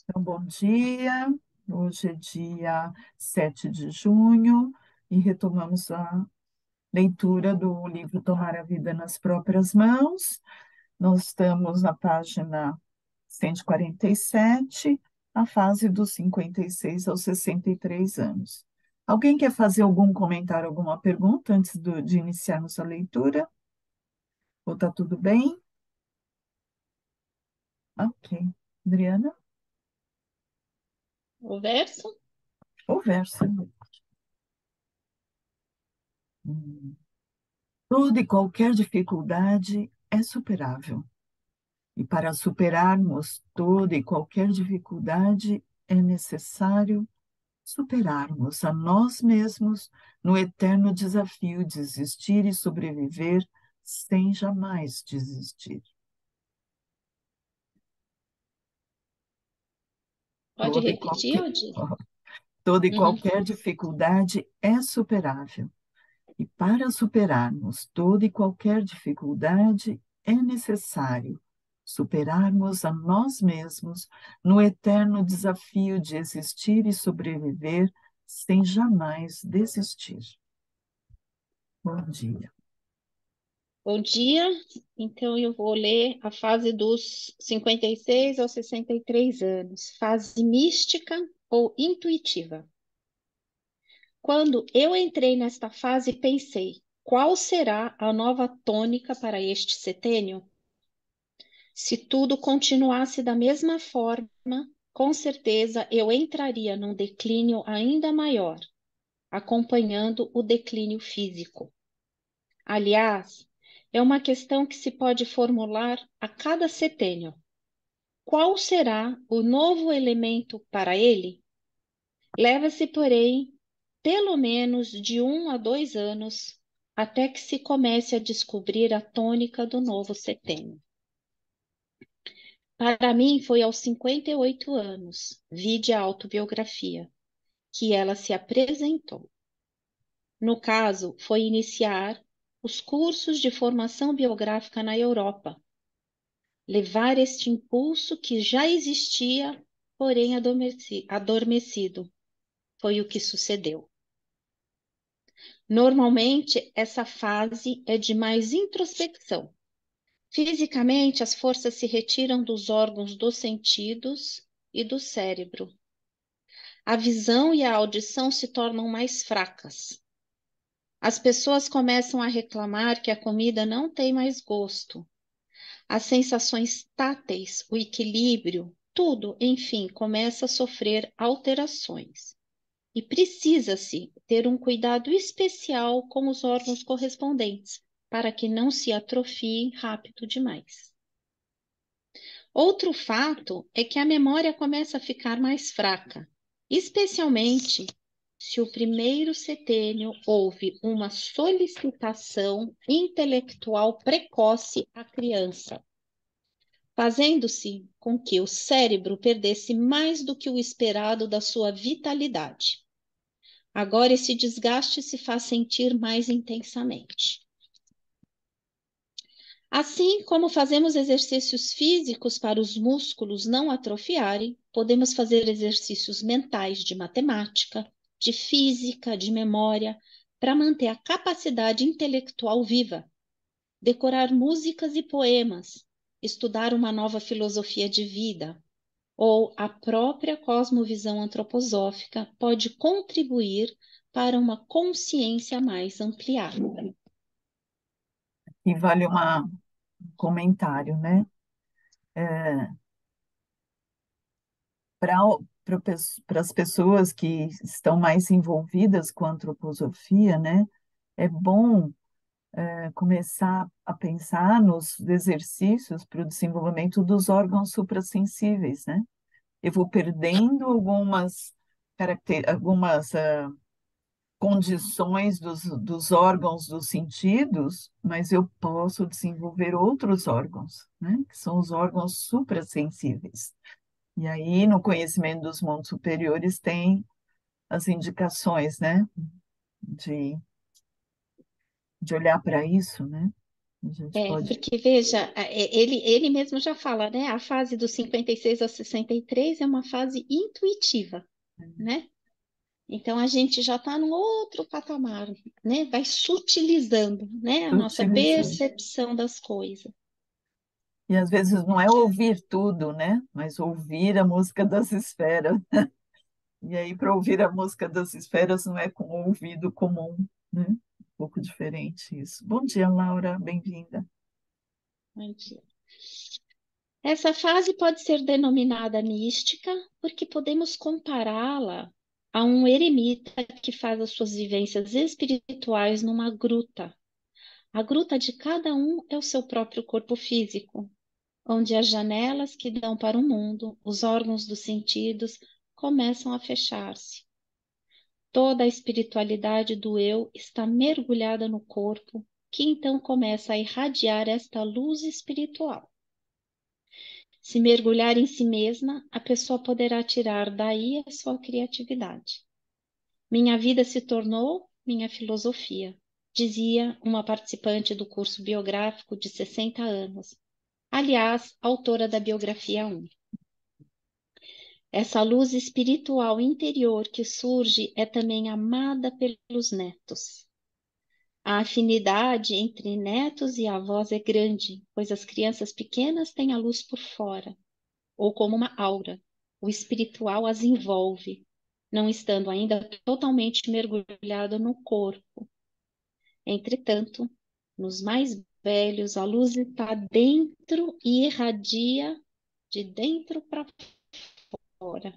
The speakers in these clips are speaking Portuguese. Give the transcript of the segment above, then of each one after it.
Então, bom dia. Hoje é dia 7 de junho e retomamos a leitura do livro Tomar a Vida nas Próprias Mãos. Nós estamos na página 147, a fase dos 56 aos 63 anos. Alguém quer fazer algum comentário, alguma pergunta antes de iniciarmos a leitura? Ou está tudo bem? Ok. Adriana? O verso? O verso. Toda e qualquer dificuldade é superável. E para superarmos toda e qualquer dificuldade, é necessário superarmos a nós mesmos no eterno desafio de existir e sobreviver sem jamais desistir. Pode Toda e repetir, qualquer, Odile? toda e Uhum. qualquer dificuldade é superável. E para superarmos toda e qualquer dificuldade, é necessário superarmos a nós mesmos no eterno desafio de existir e sobreviver sem jamais desistir. Bom dia. Bom dia. Então, eu vou ler a fase dos 56 aos 63 anos, fase mística ou intuitiva. Quando eu entrei nesta fase, pensei, qual será a nova tônica para este setênio? Se tudo continuasse da mesma forma, com certeza eu entraria num declínio ainda maior, acompanhando o declínio físico. Aliás, é uma questão que se pode formular a cada setênio. Qual será o novo elemento para ele? Leva-se, porém, pelo menos de 1 a 2 anos até que se comece a descobrir a tônica do novo setênio. Para mim, foi aos 58 anos, vide a autobiografia, que ela se apresentou. No caso, foi iniciar os cursos de formação biográfica na Europa, levar este impulso que já existia, porém adormecido. Foi o que sucedeu. Normalmente, essa fase é de mais introspecção. Fisicamente, as forças se retiram dos órgãos dos sentidos e do cérebro. A visão e a audição se tornam mais fracas. As pessoas começam a reclamar que a comida não tem mais gosto. As sensações táteis, o equilíbrio, tudo, enfim, começa a sofrer alterações. E precisa-se ter um cuidado especial com os órgãos correspondentes, para que não se atrofiem rápido demais. Outro fato é que a memória começa a ficar mais fraca, especialmente se o primeiro setênio houve uma solicitação intelectual precoce à criança, fazendo-se com que o cérebro perdesse mais do que o esperado da sua vitalidade. Agora esse desgaste se faz sentir mais intensamente. Assim como fazemos exercícios físicos para os músculos não atrofiarem, podemos fazer exercícios mentais de matemática, de física, de memória, para manter a capacidade intelectual viva, decorar músicas e poemas, estudar uma nova filosofia de vida, ou a própria cosmovisão antroposófica pode contribuir para uma consciência mais ampliada. E vale um comentário, né? Para as pessoas que estão mais envolvidas com a antroposofia, né? É bom começar a pensar nos exercícios para o desenvolvimento dos órgãos suprassensíveis, né? Eu vou perdendo algumas condições dos órgãos dos sentidos, mas eu posso desenvolver outros órgãos, né? Que são os órgãos suprassensíveis. E aí, no conhecimento dos mundos superiores, tem as indicações, né? De, de olhar para isso, né? A gente pode. Porque veja, ele mesmo já fala, né? A fase dos 56 a 63 é uma fase intuitiva, né? Então a gente já está num outro patamar, né? Vai sutilizando, né? A nossa Utilizando. percepção das coisas. E às vezes não é ouvir tudo, né? Mas ouvir a música das esferas. E aí, para ouvir a música das esferas, não é com o ouvido comum, né? Um pouco diferente isso. Bom dia, Laura, bem-vinda. Essa fase pode ser denominada mística porque podemos compará-la a um eremita que faz as suas vivências espirituais numa gruta. A gruta de cada um é o seu próprio corpo físico, onde as janelas que dão para o mundo, os órgãos dos sentidos, começam a fechar-se. Toda a espiritualidade do eu está mergulhada no corpo, que então começa a irradiar esta luz espiritual. Se mergulhar em si mesma, a pessoa poderá tirar daí a sua criatividade. Minha vida se tornou minha filosofia, dizia uma participante do curso biográfico de 60 anos, aliás, autora da biografia 1. Essa luz espiritual interior que surge é também amada pelos netos. A afinidade entre netos e avós é grande, pois as crianças pequenas têm a luz por fora, ou como uma aura. O espiritual as envolve, não estando ainda totalmente mergulhado no corpo. Entretanto, nos mais velhos, a luz está dentro e irradia de dentro para fora.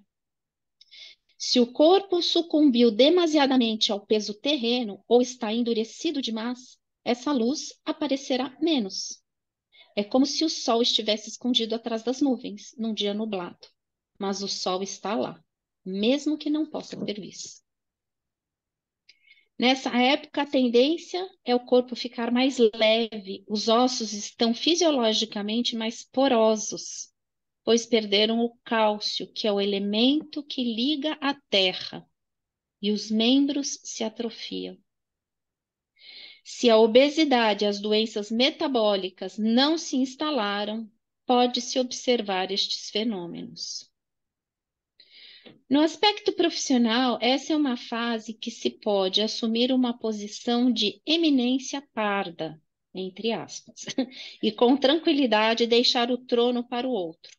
Se o corpo sucumbiu demasiadamente ao peso terreno ou está endurecido demais, essa luz aparecerá menos. É como se o sol estivesse escondido atrás das nuvens num dia nublado. Mas o sol está lá, mesmo que não possa ser visto. Nessa época, a tendência é o corpo ficar mais leve, os ossos estão fisiologicamente mais porosos, pois perderam o cálcio, que é o elemento que liga a terra, e os membros se atrofiam. Se a obesidade e as doenças metabólicas não se instalaram, pode-se observar estes fenômenos. No aspecto profissional, essa é uma fase que se pode assumir uma posição de eminência parda, entre aspas, e com tranquilidade deixar o trono para o outro,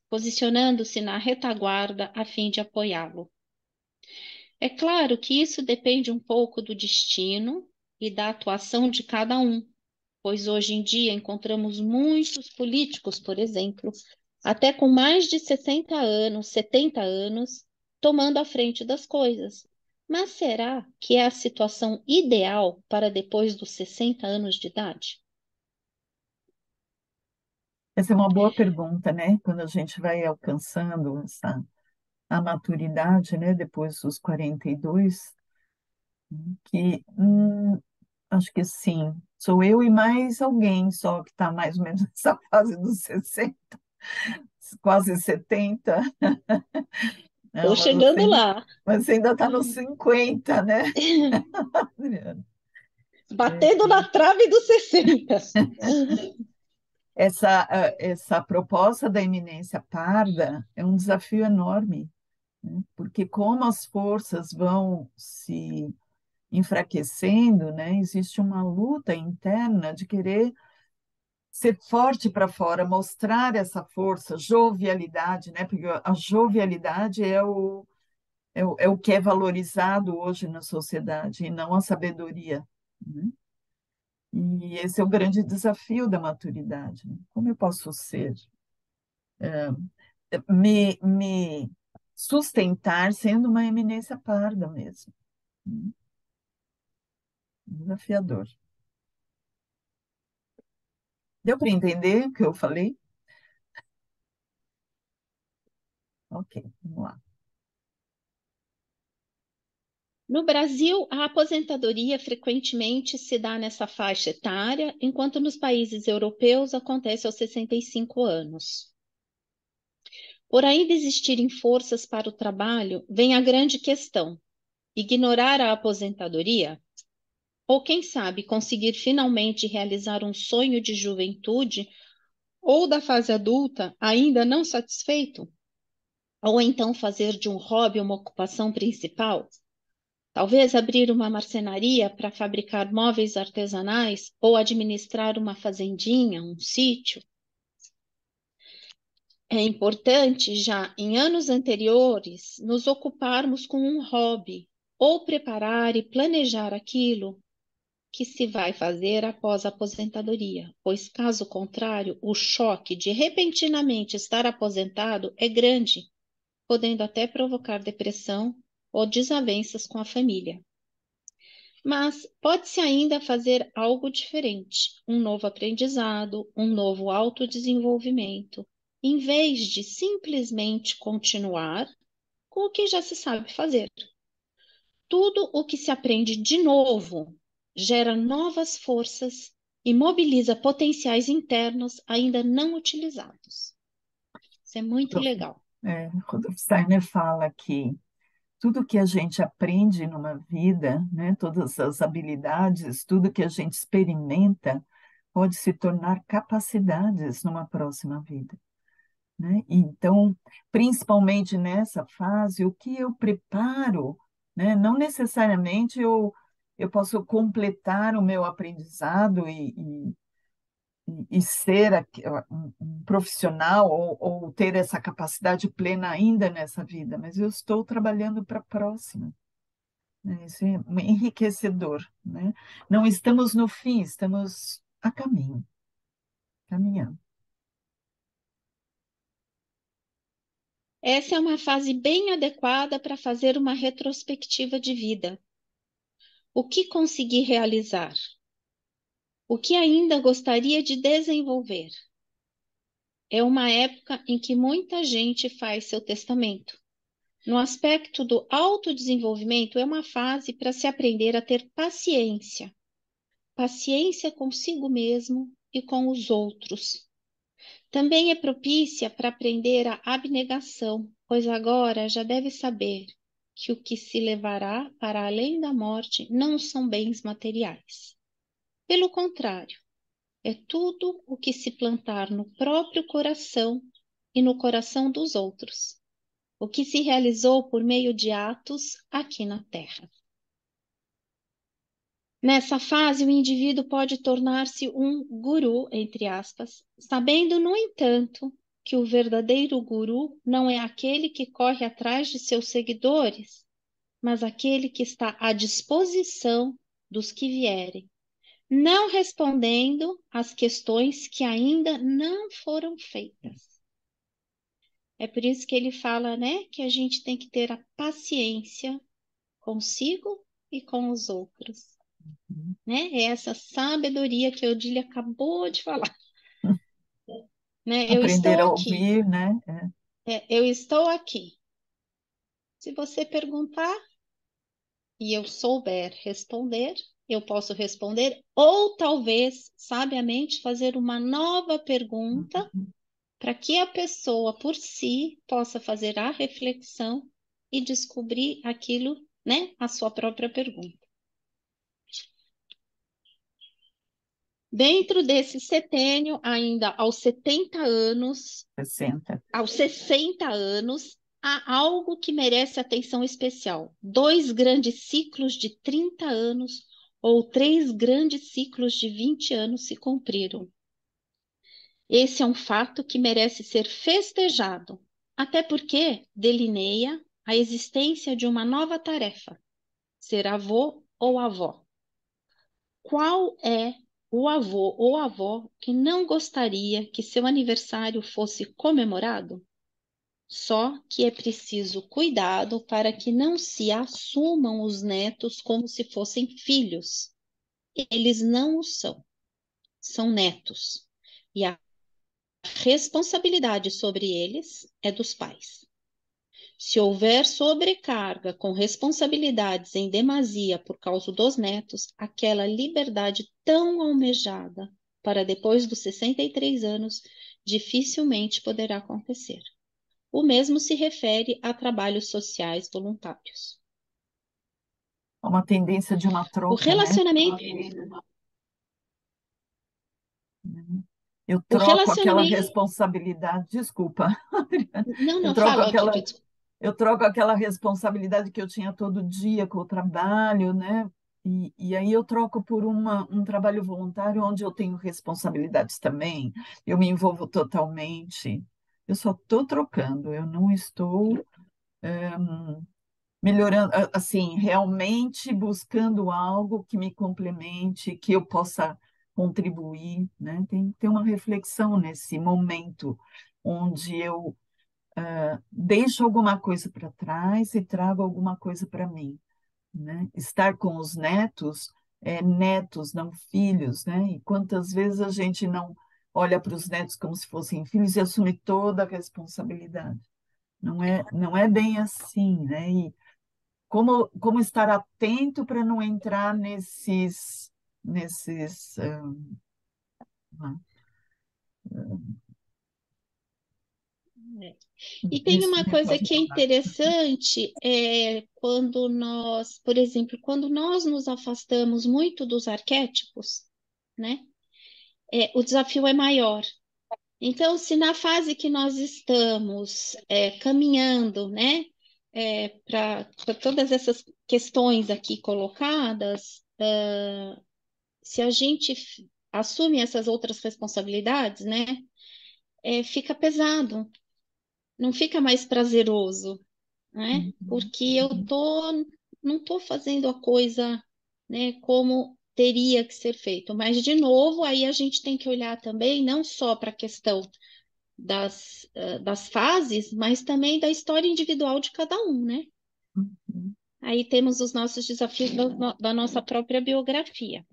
posicionando-se na retaguarda a fim de apoiá-lo. É claro que isso depende um pouco do destino e da atuação de cada um, pois hoje em dia encontramos muitos políticos, por exemplo, até com mais de 60 anos, 70 anos, tomando a frente das coisas. Mas será que é a situação ideal para depois dos 60 anos de idade? Essa é uma boa pergunta, né? Quando a gente vai alcançando a maturidade, né? Depois dos 42, que acho que sim, sou eu e mais alguém só que está mais ou menos nessa fase dos 60, quase 70. Estou Não, chegando lá, mas você ainda está nos 50, né, Adriana? batendo na trave dos 60. Essa proposta da eminência parda é um desafio enorme, né? Porque como as forças vão se enfraquecendo, né, existe uma luta interna de querer ser forte para fora, mostrar essa força, jovialidade, né? Porque a jovialidade é o que é valorizado hoje na sociedade, e não a sabedoria, né? E esse é o grande desafio da maturidade, né? Como eu posso ser, me sustentar sendo uma eminência parda mesmo, né? Desafiador. Deu para entender o que eu falei? Ok, vamos lá. No Brasil, a aposentadoria frequentemente se dá nessa faixa etária, enquanto nos países europeus acontece aos 65 anos. Por ainda existirem forças para o trabalho, vem a grande questão: ignorar a aposentadoria? ou quem sabe conseguir finalmente realizar um sonho de juventude ou da fase adulta ainda não satisfeito? Ou então fazer de um hobby uma ocupação principal? Talvez abrir uma marcenaria para fabricar móveis artesanais ou administrar uma fazendinha, um sítio. É importante, já em anos anteriores, nos ocuparmos com um hobby ou preparar e planejar aquilo que se vai fazer após a aposentadoria, pois, caso contrário, o choque de repentinamente estar aposentado é grande, podendo até provocar depressão ou desavenças com a família. Mas pode-se ainda fazer algo diferente, um novo aprendizado, um novo autodesenvolvimento, em vez de simplesmente continuar com o que já se sabe fazer. Tudo o que se aprende de novo gera novas forças e mobiliza potenciais internos ainda não utilizados. Isso é muito legal. Rudolf Steiner fala que tudo que a gente aprende numa vida, né, todas as habilidades, tudo que a gente experimenta, pode se tornar capacidades numa próxima vida, né? Então, principalmente nessa fase, o que eu preparo, né, não necessariamente eu posso completar o meu aprendizado e ser um profissional ou ter essa capacidade plena ainda nessa vida, mas eu estou trabalhando para a próxima, né? Isso é enriquecedor, né? Não estamos no fim, estamos a caminho, caminhando. Essa é uma fase bem adequada para fazer uma retrospectiva de vida. O que consegui realizar? O que ainda gostaria de desenvolver? É uma época em que muita gente faz seu testamento. No aspecto do autodesenvolvimento, é uma fase para se aprender a ter paciência. Paciência consigo mesmo e com os outros. Também é propícia para aprender a abnegação, pois agora já deve saber que o que se levará para além da morte não são bens materiais. Pelo contrário, é tudo o que se plantar no próprio coração e no coração dos outros, o que se realizou por meio de atos aqui na Terra. Nessa fase, o indivíduo pode tornar-se um guru, entre aspas, sabendo, no entanto, que o verdadeiro guru não é aquele que corre atrás de seus seguidores, mas aquele que está à disposição dos que vierem, não respondendo às questões que ainda não foram feitas. É por isso que ele fala, né, que a gente tem que ter a paciência consigo e com os outros, né? É essa sabedoria que a Odília acabou de falar, né? Eu Aprender estou a aqui, ouvir, né? eu estou aqui. Se você perguntar e eu souber responder, eu posso responder, ou talvez, sabiamente, fazer uma nova pergunta para que a pessoa por si possa fazer a reflexão e descobrir aquilo, né, a sua própria pergunta. Dentro desse setênio, ainda aos 70 anos, 60. aos 60 anos, há algo que merece atenção especial. 2 grandes ciclos de 30 anos ou 3 grandes ciclos de 20 anos se cumpriram. Esse é um fato que merece ser festejado, até porque delineia a existência de uma nova tarefa: ser avô ou avó. Qual é o avô ou avó que não gostaria que seu aniversário fosse comemorado? Só que é preciso cuidado para que não se assumam os netos como se fossem filhos. Eles não o são, são netos. E a responsabilidade sobre eles é dos pais. Se houver sobrecarga com responsabilidades em demasia por causa dos netos, aquela liberdade tão almejada para depois dos 63 anos dificilmente poderá acontecer. O mesmo se refere a trabalhos sociais voluntários. Há uma tendência de uma O troca, né? relacionamento, Eu o troco aquela relacionamento, responsabilidade, desculpa, Adriana, não, eu não, troco fala, aquela, Alquides. eu troco aquela responsabilidade que eu tinha todo dia com o trabalho, né? E aí eu troco por um trabalho voluntário onde eu tenho responsabilidades também, eu me envolvo totalmente. Eu só estou trocando, eu não estou melhorando, assim, realmente buscando algo que me complemente, que eu possa contribuir, né? Tem que ter uma reflexão nesse momento onde eu deixo alguma coisa para trás e trago alguma coisa para mim, né? Estar com os netos, netos, não filhos, né? E quantas vezes a gente não olha para os netos como se fossem filhos e assume toda a responsabilidade. Não é bem assim, né? E como estar atento para não entrar nesses É. E tem nesse uma coisa que é repositório. interessante, quando nós, por exemplo, quando nós nos afastamos muito dos arquétipos, né? O desafio é maior. Então, se na fase que nós estamos caminhando, né, para todas essas questões aqui colocadas, se a gente assume essas outras responsabilidades, né, fica pesado, não fica mais prazeroso, né? Uhum, Porque não tô fazendo a coisa, né, como teria que ser feito. Mas, de novo, aí a gente tem que olhar também não só para a questão das fases, mas também da história individual de cada um, né? uhum, Aí temos os nossos desafios da nossa própria biografia.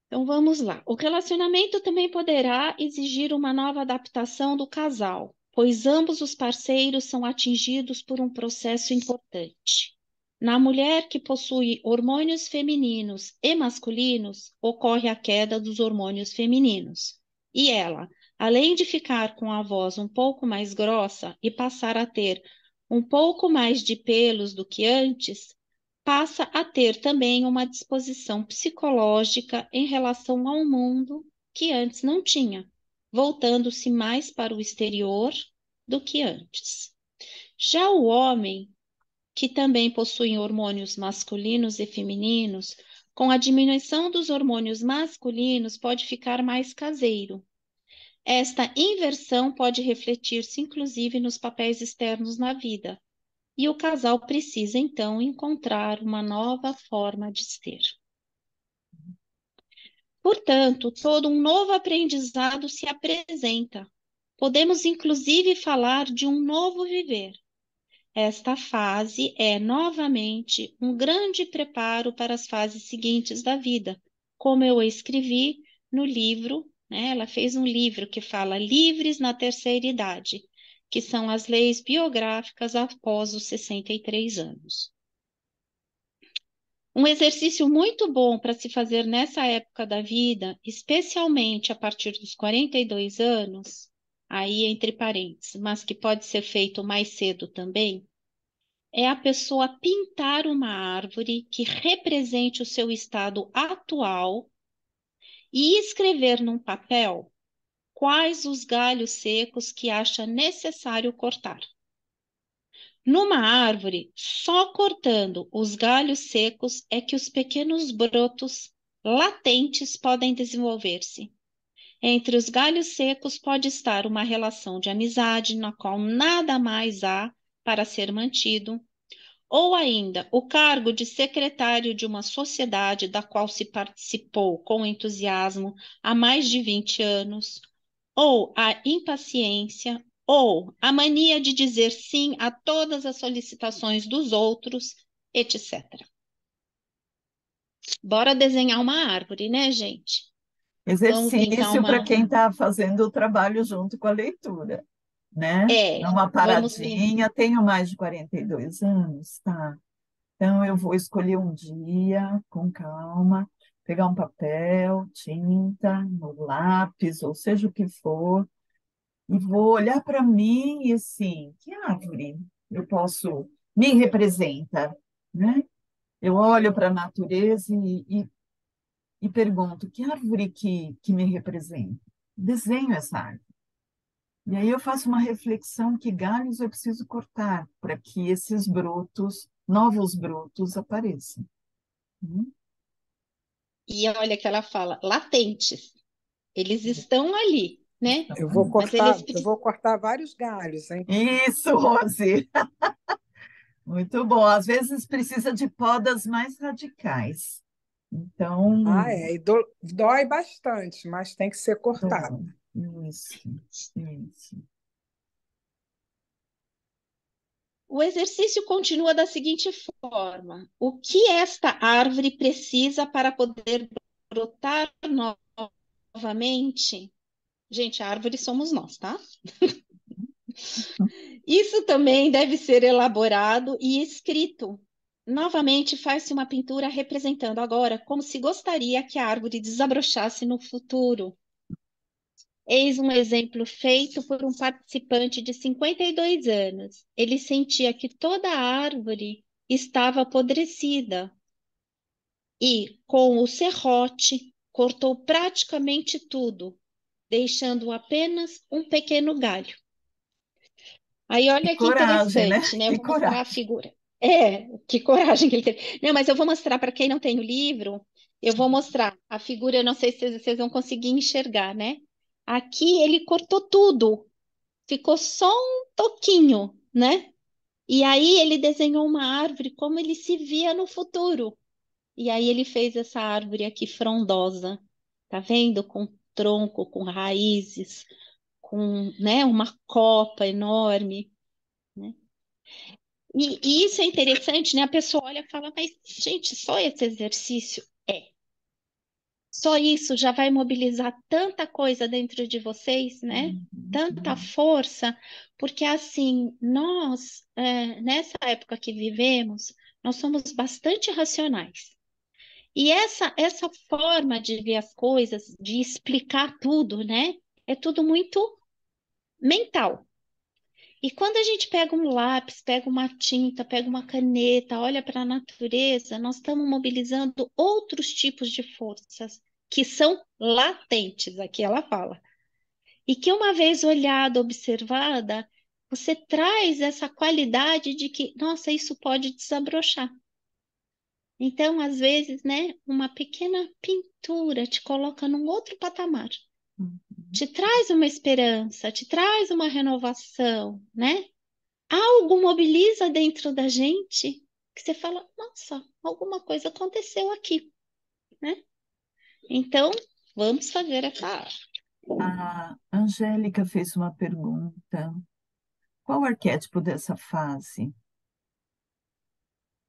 Então vamos lá. O relacionamento também poderá exigir uma nova adaptação do casal, pois ambos os parceiros são atingidos por um processo importante. Na mulher que possui hormônios femininos e masculinos, ocorre a queda dos hormônios femininos. E ela, além de ficar com a voz um pouco mais grossa e passar a ter um pouco mais de pelos do que antes, passa a ter também uma disposição psicológica em relação ao mundo que antes não tinha, voltando-se mais para o exterior do que antes. Já o homem, que também possui hormônios masculinos e femininos, com a diminuição dos hormônios masculinos, pode ficar mais caseiro. Esta inversão pode refletir-se inclusive nos papéis externos na vida, e o casal precisa então encontrar uma nova forma de ser. Portanto, todo um novo aprendizado se apresenta. Podemos inclusive falar de um novo viver. Esta fase é novamente um grande preparo para as fases seguintes da vida, como eu escrevi no livro, né? Ela fez um livro que fala Livres na Terceira Idade, que são as leis biográficas após os 63 anos. Um exercício muito bom para se fazer nessa época da vida, especialmente a partir dos 42 anos, aí entre parênteses, mas que pode ser feito mais cedo também, é a pessoa pintar uma árvore que represente o seu estado atual e escrever num papel quais os galhos secos que acha necessário cortar. Numa árvore, só cortando os galhos secos é que os pequenos brotos latentes podem desenvolver-se. Entre os galhos secos pode estar uma relação de amizade na qual nada mais há para ser mantido, ou ainda o cargo de secretário de uma sociedade da qual se participou com entusiasmo há mais de 20 anos, ou a impaciência, ou a mania de dizer sim a todas as solicitações dos outros, etc. Bora desenhar uma árvore, né, gente? Vamos pintar Exercício para uma. quem está fazendo o trabalho junto com a leitura, né? Dá uma Vamos pintar. paradinha, tenho mais de 42 anos, tá? Então eu vou escolher um dia com calma, pegar um papel, tinta, um lápis, ou seja o que for, e vou olhar para mim e assim, que árvore eu posso me representa? né? Eu olho para a natureza e pergunto, que árvore que me representa? Desenho essa árvore. E aí eu faço uma reflexão que galhos eu preciso cortar para que esses brotos, novos brotos apareçam. Né? E olha que ela fala, latentes. Eles estão ali, né? Estão ali. Mas eles Eu vou cortar vários galhos, hein? Isso, Rose! Muito bom. Às vezes precisa de podas mais radicais. Ah, Então, é. E dói bastante, mas tem que ser cortado. dó. Isso, isso. O exercício continua da seguinte forma: o que esta árvore precisa para poder brotar novamente? Gente, a árvore somos nós, tá? Isso também deve ser elaborado e escrito. Novamente, faz-se uma pintura representando agora como se gostaria que a árvore desabrochasse no futuro. Eis um exemplo feito por um participante de 52 anos. Ele sentia que toda a árvore estava apodrecida e, com o serrote, cortou praticamente tudo, deixando apenas um pequeno galho. Aí Que olha que coragem, né? interessante, né? Eu Que vou mostrar a coragem. figura. É, que coragem que ele teve. Não, mas eu vou mostrar para quem não tem o livro, eu vou mostrar a figura, eu não sei se vocês vão conseguir enxergar, né? Aqui ele cortou tudo, ficou só um toquinho, né? E aí ele desenhou uma árvore como ele se via no futuro. E aí ele fez essa árvore aqui frondosa, tá vendo? Com tronco, com raízes, com, né, uma copa enorme, né? E isso é interessante, né? A pessoa olha e fala, mas, gente, só esse exercício é. Só isso já vai mobilizar tanta coisa dentro de vocês, né? Tanta Uhum. força, porque assim, nós, nessa época que vivemos, nós somos bastante racionais. E essa forma de ver as coisas, de explicar tudo, né? É tudo muito mental. E quando a gente pega um lápis, pega uma tinta, pega uma caneta, olha para a natureza, nós estamos mobilizando outros tipos de forças que são latentes, aqui ela fala. E que uma vez olhada, observada, você traz essa qualidade de que, nossa, isso pode desabrochar. Então, às vezes, né, uma pequena pintura te coloca num outro patamar, te traz uma esperança, te traz uma renovação, né? Algo mobiliza dentro da gente que você fala, nossa, alguma coisa aconteceu aqui, né? Então, vamos fazer essa arte. A Angélica fez uma pergunta. Qual o arquétipo dessa fase?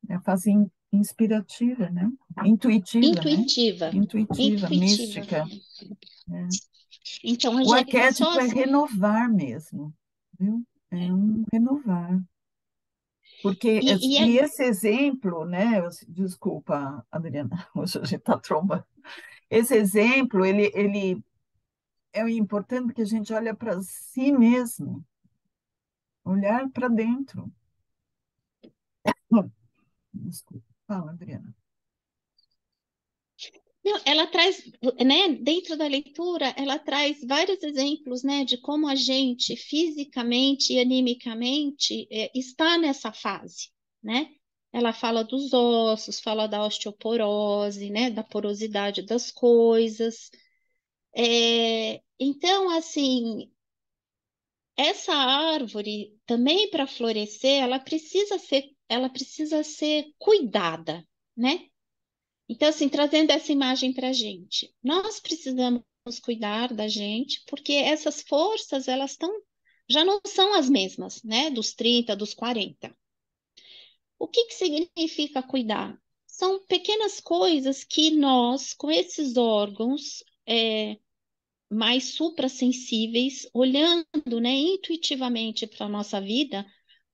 É a fase inspirativa, né? Intuitiva, né? Intuitiva, Intuitiva, intuitiva. mística, né? Então, O Angélica, só arquétipo é assim. renovar mesmo, viu? É um renovar. Porque, E e esse exemplo, né? Desculpa, Adriana, hoje a gente está trombando. Esse exemplo, ele é importante porque a gente olha para si mesmo, olhar para dentro. Desculpa, fala, Adriana. não, ela traz, né, dentro da leitura, ela traz vários exemplos, né, de como a gente fisicamente e animicamente está nessa fase, né? Ela fala dos ossos, fala da osteoporose, né, da porosidade das coisas. Então, assim, essa árvore também para florescer, ela precisa ser cuidada, né? Então, assim, trazendo essa imagem para a gente, nós precisamos cuidar da gente, porque essas forças, elas estão, já não são as mesmas, né? Dos 30, dos 40. O que que significa cuidar? São pequenas coisas que nós, com esses órgãos mais suprassensíveis, olhando, né, intuitivamente para a nossa vida,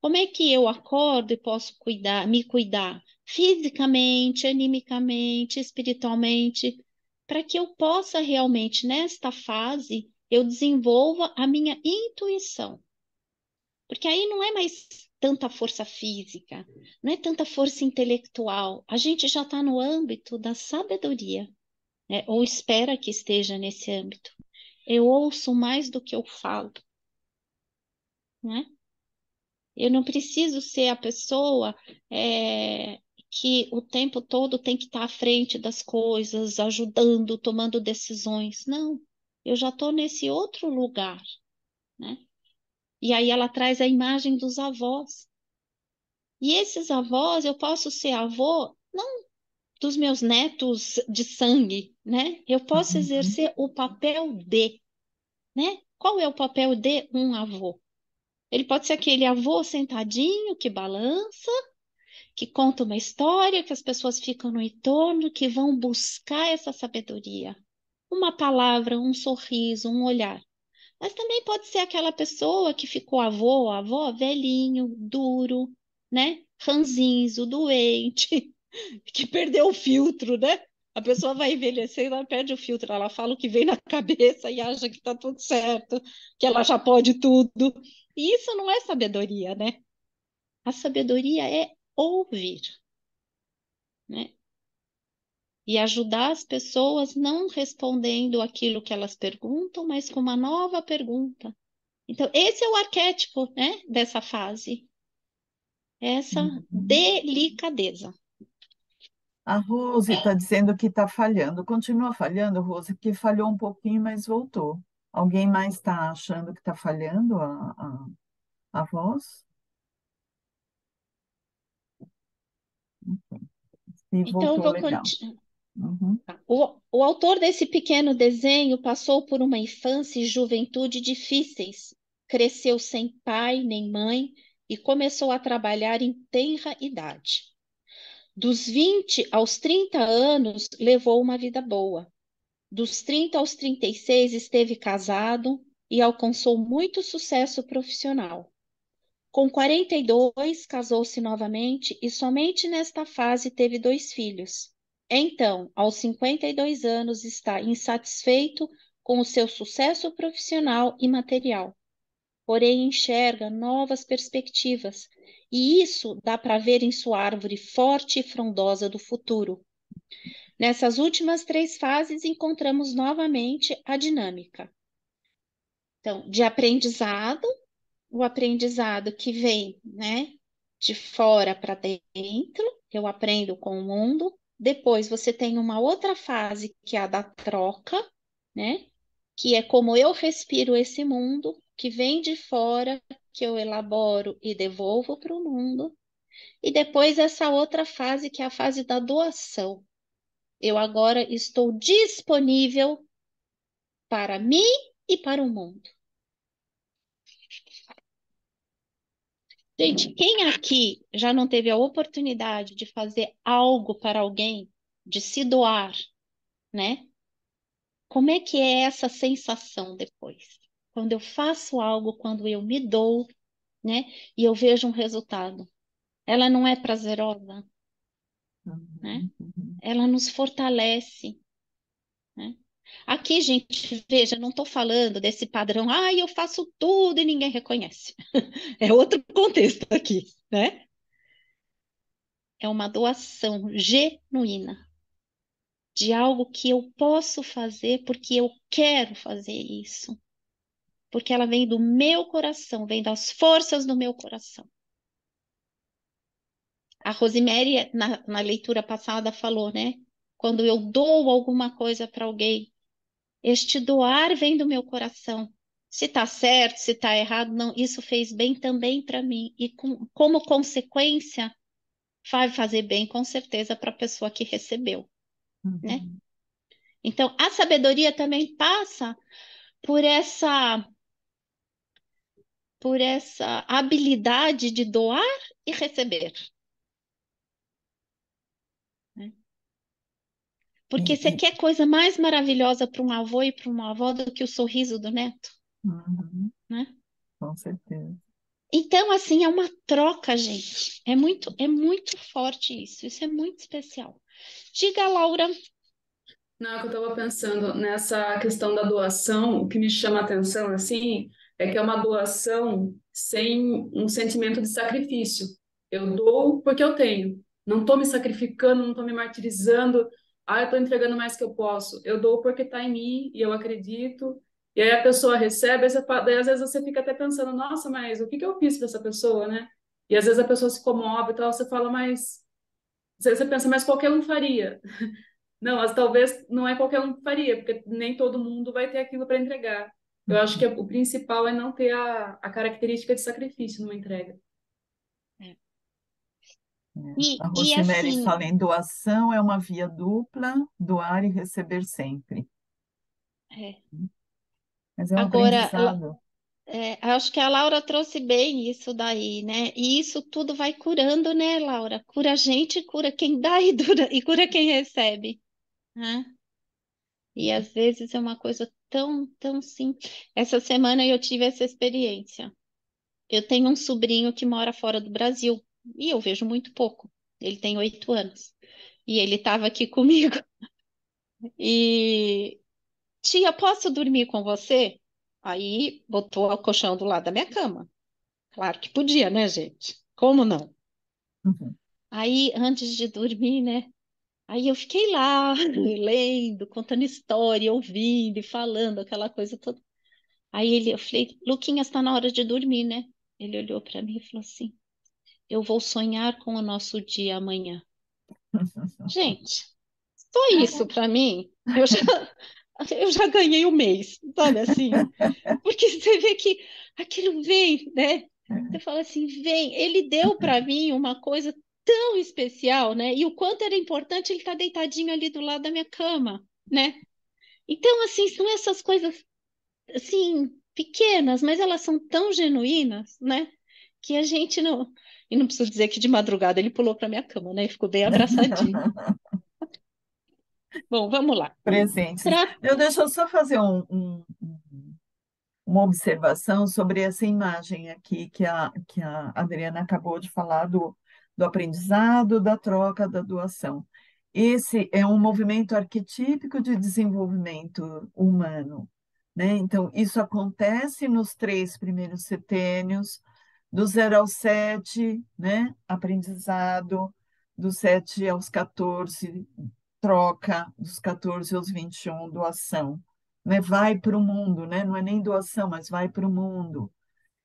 como é que eu acordo e posso cuidar, me cuidar fisicamente, animicamente, espiritualmente, para que eu possa realmente, nesta fase, eu desenvolva a minha intuição. Porque aí não é mais tanta força física, não é tanta força intelectual. A gente já está no âmbito da sabedoria, né? Ou espera que esteja nesse âmbito. Eu ouço mais do que eu falo, né? Eu não preciso ser a pessoa que o tempo todo tem que estar à frente das coisas, ajudando, tomando decisões. Não, eu já estou nesse outro lugar, né? E aí ela traz a imagem dos avós. E esses avós, eu posso ser avô, não dos meus netos de sangue, né? Eu posso Uhum. exercer o papel de, né? Qual é o papel de um avô? Ele pode ser aquele avô sentadinho que balança, que conta uma história, que as pessoas ficam no entorno, que vão buscar essa sabedoria. Uma palavra, um sorriso, um olhar. Mas também pode ser aquela pessoa que ficou avô, avó, velhinho, duro, né? Ranzinzo, doente, que perdeu o filtro, né? A pessoa vai envelhecendo, ela perde o filtro, ela fala o que vem na cabeça e acha que está tudo certo, que ela já pode tudo. E isso não é sabedoria, né? A sabedoria é ouvir, né? E ajudar as pessoas não respondendo aquilo que elas perguntam, mas com uma nova pergunta. Então, esse é o arquétipo, né, dessa fase, essa Uhum. delicadeza. A Rose está dizendo que está falhando. Continua falhando, Rose, porque falhou um pouquinho, mas voltou. Alguém mais está achando que está falhando a voz? E Então, eu voltou vou legal. continuar. Uhum. O autor desse pequeno desenho passou por uma infância e juventude difíceis, cresceu sem pai nem mãe e começou a trabalhar em tenra idade. Dos 20 aos 30 anos, levou uma vida boa. Dos 30 aos 36, esteve casado e alcançou muito sucesso profissional. Com 42, casou-se novamente e somente nesta fase teve 2 filhos. Então, aos 52 anos, está insatisfeito com o seu sucesso profissional e material, porém enxerga novas perspectivas, e isso dá para ver em sua árvore forte e frondosa do futuro. Nessas últimas 3 fases, encontramos novamente a dinâmica. Então, de aprendizado, o aprendizado que vem, né, de fora para dentro, eu aprendo com o mundo. Depois você tem uma outra fase que é a da troca, né, que é como eu respiro esse mundo, que vem de fora, que eu elaboro e devolvo para o mundo. E depois essa outra fase que é a fase da doação. Eu agora estou disponível para mim e para o mundo. Gente, quem aqui já não teve a oportunidade de fazer algo para alguém, de se doar, né? Como é que é essa sensação depois? Quando eu faço algo, quando eu me dou, né? E eu vejo um resultado. Ela não é prazerosa, né? Uhum. Uhum. Ela nos fortalece, né? Aqui, gente, veja, não estou falando desse padrão, eu faço tudo e ninguém reconhece. É outro contexto aqui, né? É uma doação genuína de algo que eu posso fazer porque eu quero fazer isso, porque ela vem do meu coração, vem das forças do meu coração. A Rosemary, na leitura passada, falou, né? Quando eu dou alguma coisa para alguém, este doar vem do meu coração. Se está certo, se está errado, não, isso fez bem também para mim. E como consequência, vai fazer bem com certeza para a pessoa que recebeu, né? Uhum. Então, a sabedoria também passa por essa habilidade de doar e receber, né? Porque você E, quer coisa mais maravilhosa para um avô e para uma avó do que o sorriso do neto, uhum. né? Com certeza. Então, assim, é uma troca, gente. É muito forte isso. Isso é muito especial. Diga, Laura. Não, é que eu estava pensando nessa questão da doação, o que me chama a atenção, assim, é que é uma doação sem um sentimento de sacrifício. Eu dou porque eu tenho. Não estou me sacrificando, não estou me martirizando. Ah, eu estou entregando mais que eu posso. Eu dou porque está em mim e eu acredito. E aí a pessoa recebe, daí às vezes você fica até pensando, nossa, mas o que que eu fiz para essa pessoa, né? E às vezes a pessoa se comove e tal, você fala, mas você pensa, mas qualquer um faria. Não, mas talvez não é qualquer um que faria, porque nem todo mundo vai ter aquilo para entregar. Eu acho que o principal é não ter a característica de sacrifício numa entrega. É. A E Rosemary assim, fala em doação é uma via dupla, doar e receber sempre. é, Mas é um agora, aprendizado. acho que a Laura trouxe bem isso daí, né? E isso tudo vai curando, né, Laura? Cura a gente, cura quem dá e cura quem recebe, né? E às vezes é uma coisa tão, tão simples. Essa semana eu tive essa experiência. Eu tenho um sobrinho que mora fora do Brasil e eu vejo muito pouco. Ele tem 8 anos e ele estava aqui comigo. E tia, posso dormir com você? Aí botou o colchão do lado da minha cama. Claro que podia, né, gente? Como não? Uhum. Aí, antes de dormir, né? Aí eu fiquei lá, lendo, contando história, ouvindo e falando aquela coisa toda. Eu falei, Luquinhas, está na hora de dormir, né? Ele olhou para mim e falou assim: eu vou sonhar com o nosso dia amanhã. Gente, só isso para mim, eu já ganhei o mês, sabe assim? Porque você vê que aquilo vem, né? Você fala assim, vem, ele deu para mim uma coisa tão especial, né? E o quanto era importante ele estar deitadinho ali do lado da minha cama, né? Então, assim, são essas coisas, assim, pequenas, mas elas são tão genuínas, né? Que a gente não. E não preciso dizer que de madrugada ele pulou para minha cama, né? E ficou bem abraçadinho. Bom, vamos lá. Presentes. Tra- Deixa eu só fazer uma observação sobre essa imagem aqui que a Adriana acabou de falar do aprendizado, da troca, da doação. Esse é um movimento arquetípico de desenvolvimento humano, né? Então, isso acontece nos 3 primeiros setênios, do 0 ao 7, né? Aprendizado, dos 7 aos 14, troca, dos 14 aos 21, doação, né? Vai para o mundo, né? Não é nem doação, mas vai para o mundo.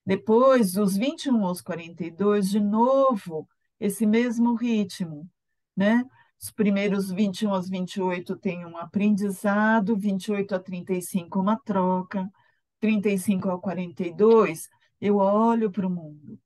Depois, dos 21 aos 42, de novo, esse mesmo ritmo, né? Os primeiros 21 aos 28 tem um aprendizado, 28 a 35 uma troca, 35 ao 42 eu olho para o mundo,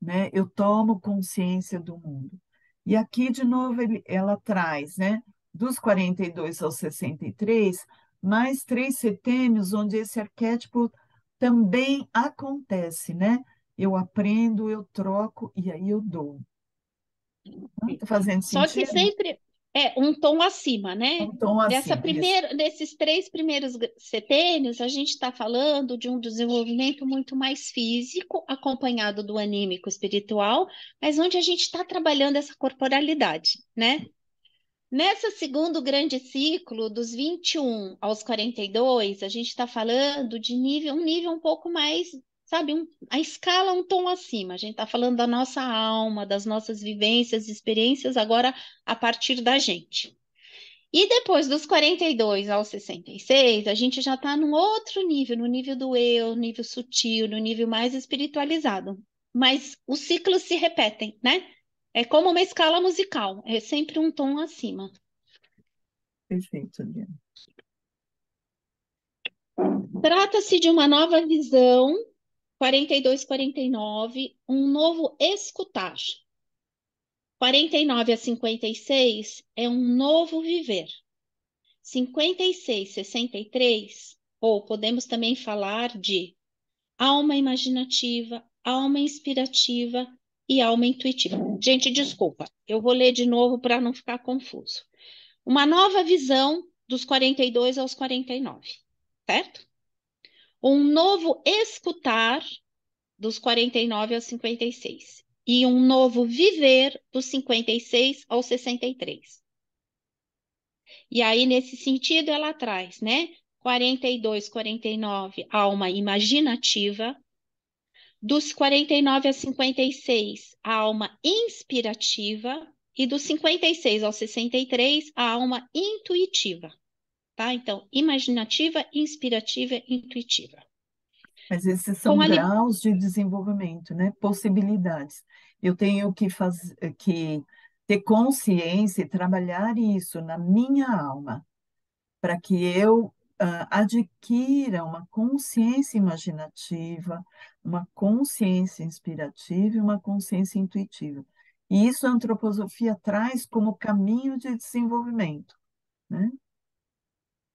né? Eu tomo consciência do mundo. E aqui, de novo, ela traz, né? Dos 42 aos 63, mais 3 setênios, onde esse arquétipo também acontece, né? Eu aprendo, eu troco e aí eu dou. Está fazendo Só que sentido? sempre é um tom acima, né? Um tom acima, isso. Desses 3 primeiros setênios, a gente está falando de um desenvolvimento muito mais físico, acompanhado do anímico espiritual, mas onde a gente está trabalhando essa corporalidade, né? Nessa segundo grande ciclo, dos 21 aos 42, a gente está falando de um nível um pouco mais, sabe, a escala um tom acima. A gente está falando da nossa alma, das nossas vivências, experiências, agora a partir da gente. E depois dos 42 aos 66, a gente já está num outro nível, no nível do eu, no nível sutil, no nível mais espiritualizado. Mas os ciclos se repetem, né? É como uma escala musical, é sempre um tom acima. Perfeito, Adriana. Trata-se de uma nova visão, 42, 49, um novo escutar. 49 a 56 é um novo viver. 56, 63, ou podemos também falar de alma imaginativa, alma inspirativa e alma intuitiva. Gente, desculpa, eu vou ler de novo para não ficar confuso. Uma nova visão dos 42 aos 49, certo? Um novo escutar dos 49 aos 56 e um novo viver dos 56 aos 63. E aí, nesse sentido, ela traz, né? 42, 49, alma imaginativa, Dos 49 a 56, a alma inspirativa. E dos 56 ao 63, a alma intuitiva. Tá? Então, imaginativa, inspirativa e intuitiva. Mas esses Com são a graus de desenvolvimento, né? Possibilidades. Eu tenho que ter consciência e trabalhar isso na minha alma, para que eu adquira uma consciência imaginativa, uma consciência inspirativa e uma consciência intuitiva. E isso a antroposofia traz como caminho de desenvolvimento, né?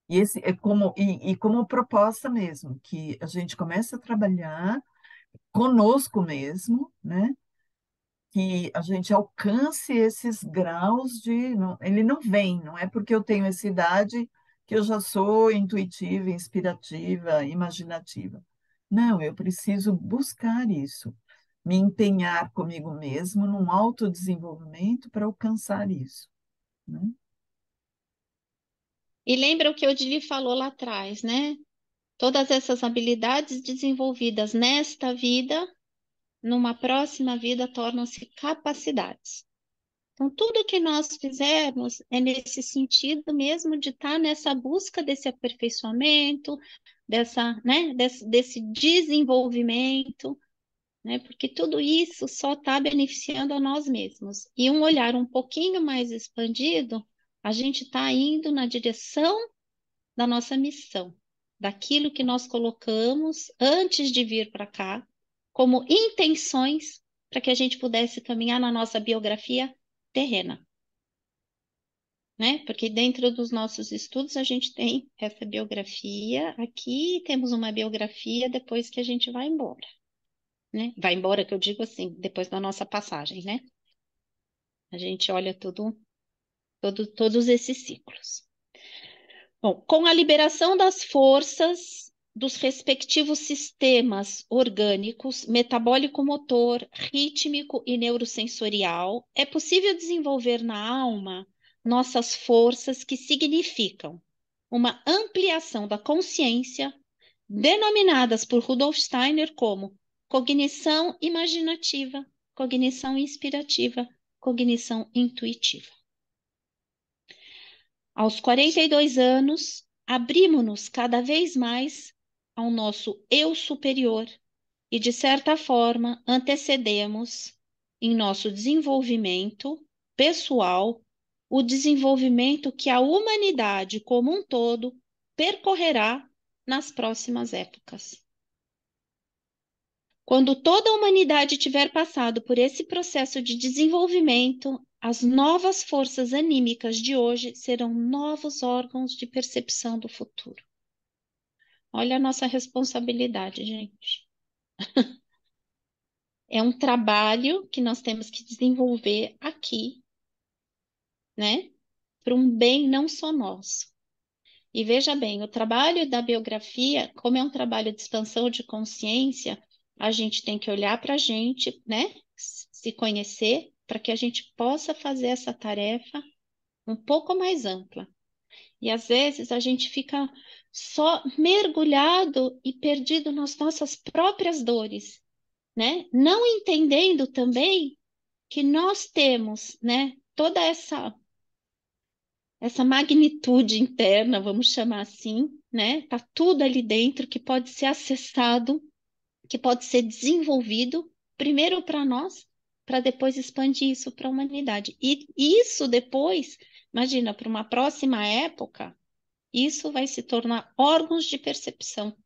E esse é como proposta mesmo, que a gente começa a trabalhar conosco mesmo, né? Que a gente alcance esses graus de. Ele não vem, não é porque eu tenho essa idade que eu já sou intuitiva, inspirativa, imaginativa. Não, eu preciso buscar isso, me empenhar comigo mesmo num autodesenvolvimento para alcançar isso, né? E lembra o que o Dili falou lá atrás, né? Todas essas habilidades desenvolvidas nesta vida, numa próxima vida, tornam-se capacidades. Então, tudo que nós fizermos é nesse sentido mesmo de estar nessa busca desse aperfeiçoamento, desse desenvolvimento, né? Porque tudo isso só está beneficiando a nós mesmos. E um olhar um pouquinho mais expandido, a gente está indo na direção da nossa missão, daquilo que nós colocamos antes de vir para cá, como intenções para que a gente pudesse caminhar na nossa biografia terrena, né? Porque dentro dos nossos estudos a gente tem essa biografia aqui, temos uma biografia depois que a gente vai embora, né? Vai embora, que eu digo assim, depois da nossa passagem, né? A gente olha todos esses ciclos. Bom, com a liberação das forças dos respectivos sistemas orgânicos, metabólico-motor, rítmico e neurosensorial, é possível desenvolver na alma nossas forças que significam uma ampliação da consciência, denominadas por Rudolf Steiner como cognição imaginativa, cognição inspirativa, cognição intuitiva. Aos 42 anos, abrimos-nos cada vez mais ao nosso eu superior e, de certa forma, antecedemos em nosso desenvolvimento pessoal o desenvolvimento que a humanidade como um todo percorrerá nas próximas épocas. Quando toda a humanidade tiver passado por esse processo de desenvolvimento, as novas forças anímicas de hoje serão novos órgãos de percepção do futuro. Olha a nossa responsabilidade, gente. É um trabalho que nós temos que desenvolver aqui, né? Para um bem não só nosso. E veja bem, o trabalho da biografia, como é um trabalho de expansão de consciência, a gente tem que olhar para a gente, né? Se conhecer, para que a gente possa fazer essa tarefa um pouco mais ampla. E às vezes a gente fica só mergulhado e perdido nas nossas próprias dores, né? Não entendendo também que nós temos, né, toda essa magnitude interna, vamos chamar assim, né? Tá tudo ali dentro que pode ser acessado, que pode ser desenvolvido, primeiro para nós, para depois expandir isso para a humanidade. E isso depois, imagina, para uma próxima época, isso vai se tornar órgãos de percepção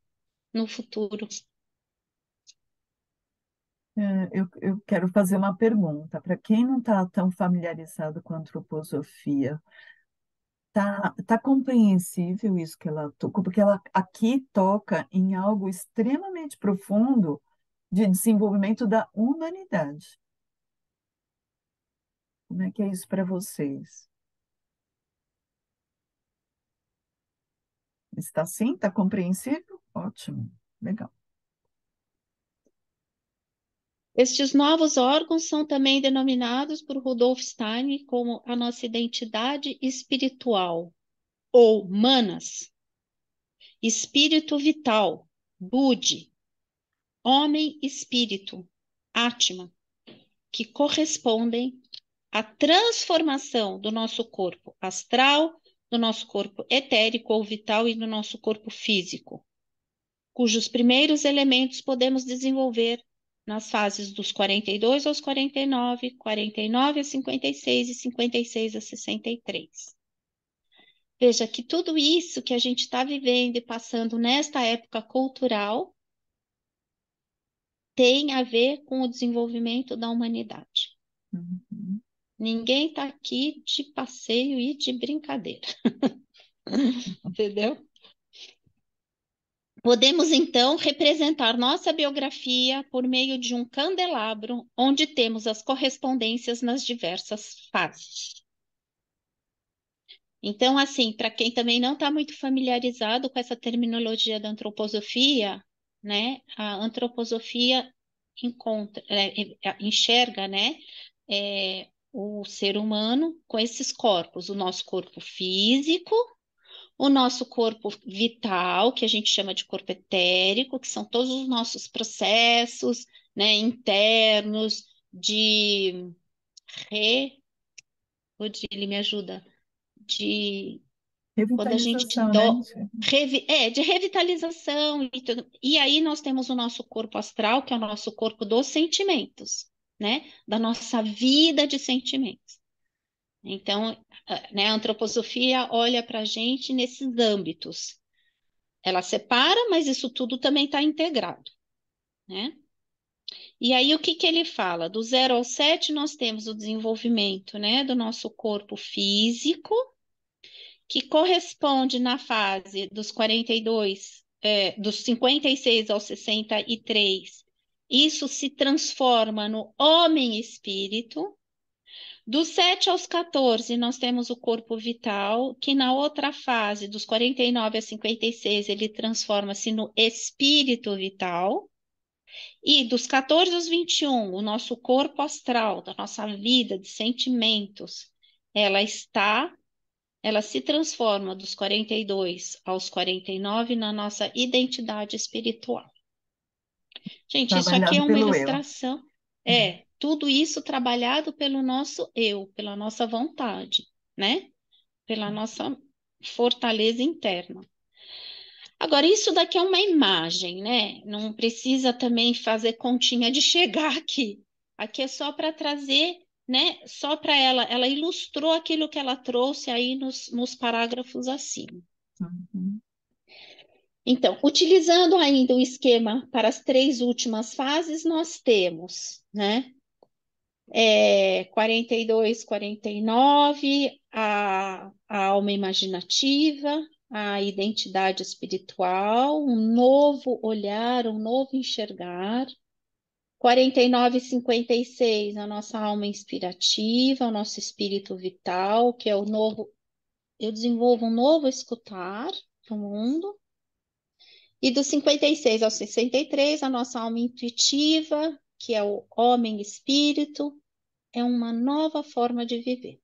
no futuro. Eu quero fazer uma pergunta. Para quem não está tão familiarizado com a antroposofia, tá compreensível isso que ela tocou? Porque ela aqui toca em algo extremamente profundo de desenvolvimento da humanidade. Como é que é isso para vocês? Está sim? Está compreensível? Ótimo, legal. Estes novos órgãos são também denominados por Rudolf Steiner como a nossa identidade espiritual, ou manas, espírito vital, Budi, homem, espírito, Atma, que correspondem à transformação do nosso corpo astral, do nosso corpo etérico ou vital e do nosso corpo físico, cujos primeiros elementos podemos desenvolver nas fases dos 42 aos 49, 49 a 56 e 56 a 63. Veja que tudo isso que a gente está vivendo e passando nesta época cultural tem a ver com o desenvolvimento da humanidade. Uhum. Ninguém está aqui de passeio e de brincadeira. Entendeu? Podemos, então, representar nossa biografia por meio de um candelabro, onde temos as correspondências nas diversas fases. Então, assim, para quem também não está muito familiarizado com essa terminologia da antroposofia, né, a antroposofia enxerga, né, o ser humano com esses corpos, o nosso corpo físico, o nosso corpo vital, que a gente chama de corpo etérico, que são todos os nossos processos, né, internos de ele me ajuda, de quando a gente Revitalização, né? de revitalização e tudo. E aí nós temos o nosso corpo astral, que é o nosso corpo dos sentimentos, né? Da nossa vida de sentimentos. Então, né, a antroposofia olha para a gente nesses âmbitos. Ela separa, mas isso tudo também está integrado, né? E aí, o que que ele fala? Do 0 ao 7, nós temos o desenvolvimento, né, do nosso corpo físico, que corresponde na fase dos 42, dos 56 aos 63. Isso se transforma no homem-espírito. Dos 7 aos 14, nós temos o corpo vital, que na outra fase, dos 49 a 56, ele transforma-se no espírito vital. E dos 14 aos 21, o nosso corpo astral, da nossa vida, de sentimentos, ela se transforma dos 42 aos 49 na nossa identidade espiritual. Gente, isso aqui é Trabalhado uma pelo eu. ilustração. Tudo isso trabalhado pelo nosso eu, pela nossa vontade, né? Pela nossa fortaleza interna. Agora, isso daqui é uma imagem, né? Não precisa também fazer continha de chegar aqui. Aqui é só para trazer, né? Só para ela ilustrou aquilo que ela trouxe aí nos parágrafos acima. Uhum. Então, utilizando ainda o esquema para as 3 últimas fases, nós temos, né? 42, 49, a alma imaginativa, a identidade espiritual, um novo olhar, um novo enxergar. 49 e 56, a nossa alma inspirativa, o nosso espírito vital, que é o novo, eu desenvolvo um novo escutar do mundo. E dos 56 ao 63, a nossa alma intuitiva, que é o homem espírito, é uma nova forma de viver.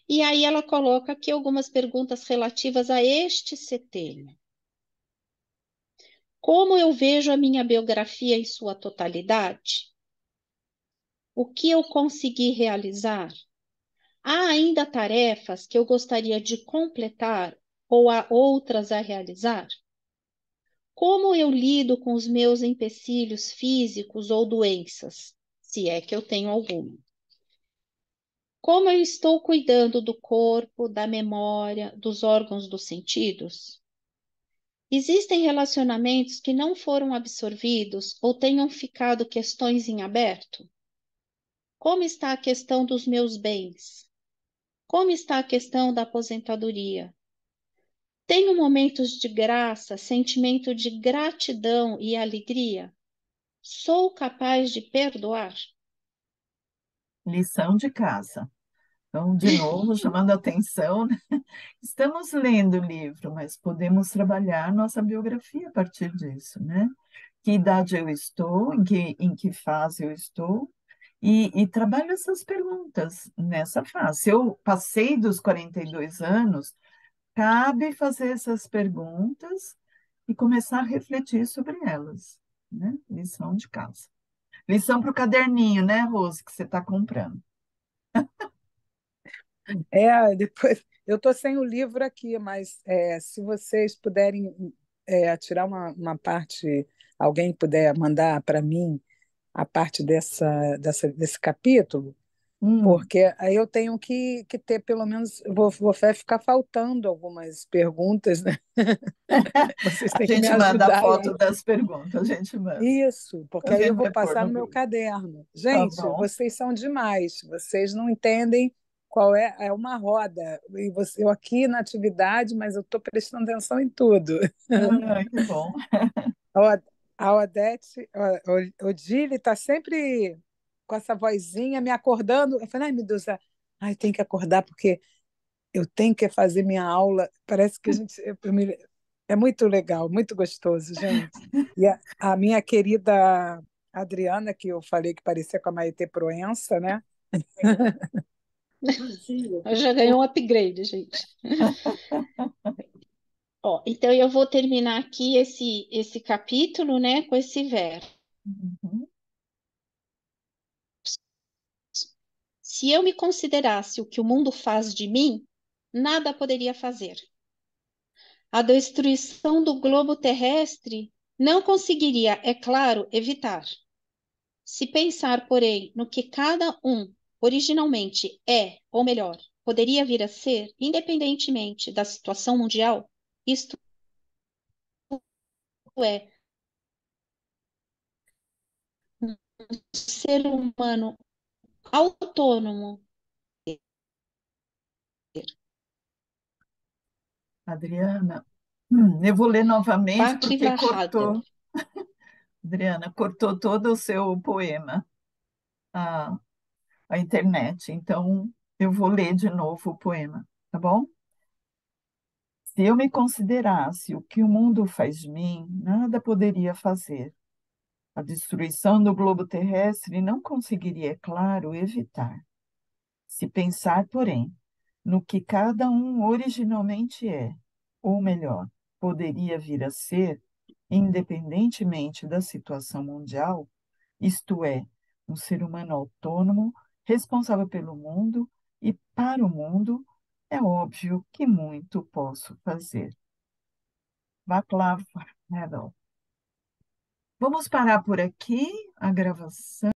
E aí ela coloca aqui algumas perguntas relativas a este setênio. Como eu vejo a minha biografia em sua totalidade? O que eu consegui realizar? Há ainda tarefas que eu gostaria de completar ou há outras a realizar? Como eu lido com os meus empecilhos físicos ou doenças, se é que eu tenho alguma? Como eu estou cuidando do corpo, da memória, dos órgãos dos sentidos? Existem relacionamentos que não foram absorvidos ou tenham ficado questões em aberto? Como está a questão dos meus bens? Como está a questão da aposentadoria? Tenho momentos de graça, sentimento de gratidão e alegria? Sou capaz de perdoar? Lição de casa. Então, de novo, chamando a atenção, né? Estamos lendo o livro, mas podemos trabalhar nossa biografia a partir disso, né? Que idade eu estou, em que fase eu estou, e trabalho essas perguntas nessa fase. Se eu passei dos 42 anos, cabe fazer essas perguntas e começar a refletir sobre elas. né? Lição de casa. Lição para o caderninho, né, Rose, que você está comprando. Depois eu estou sem o livro aqui, mas se vocês puderem tirar uma parte, alguém puder mandar para mim a parte desse capítulo, Hum. porque aí eu tenho que ter pelo menos, vou ficar faltando algumas perguntas, né? Vocês A têm que me gente manda a ajudar foto aí. das perguntas, a gente manda. Isso, porque A aí eu gente vou vai pôr passar no no meu grupo. caderno. Tá Gente, bom. vocês são demais. Vocês não entendem qual é uma roda. E eu aqui na atividade, mas eu estou prestando atenção em tudo. Ah, que bom. A a Odete, Odile está sempre com essa vozinha me acordando. Eu falei, ai meu Deus, ai, tem que acordar porque eu tenho que fazer minha aula. Parece que a gente. É muito legal, muito gostoso, gente. E a minha querida Adriana, que eu falei que parecia com a Maitê Proença, né? Eu já ganhei um upgrade, gente. Ó, então eu vou terminar aqui esse capítulo, né, com esse verso. Uhum. Se eu me considerasse o que o mundo faz de mim, nada poderia fazer. A destruição do globo terrestre não conseguiria, é claro, evitar. Se pensar, porém, no que cada um originalmente é, ou melhor, poderia vir a ser, independentemente da situação mundial, isto é, um ser humano autônomo. Adriana, eu vou ler novamente Bate porque varrada. cortou. Adriana, cortou todo o seu poema, a, a internet. Então, eu vou ler de novo o poema, tá bom? Se eu me considerasse o que o mundo faz de mim, nada poderia fazer. A destruição do globo terrestre não conseguiria, é claro, evitar. Se pensar, porém, no que cada um originalmente é, ou melhor, poderia vir a ser, independentemente da situação mundial, isto é, um ser humano autônomo, responsável pelo mundo e para o mundo, é óbvio que muito posso fazer. Václav Havel. Vamos parar por aqui a gravação.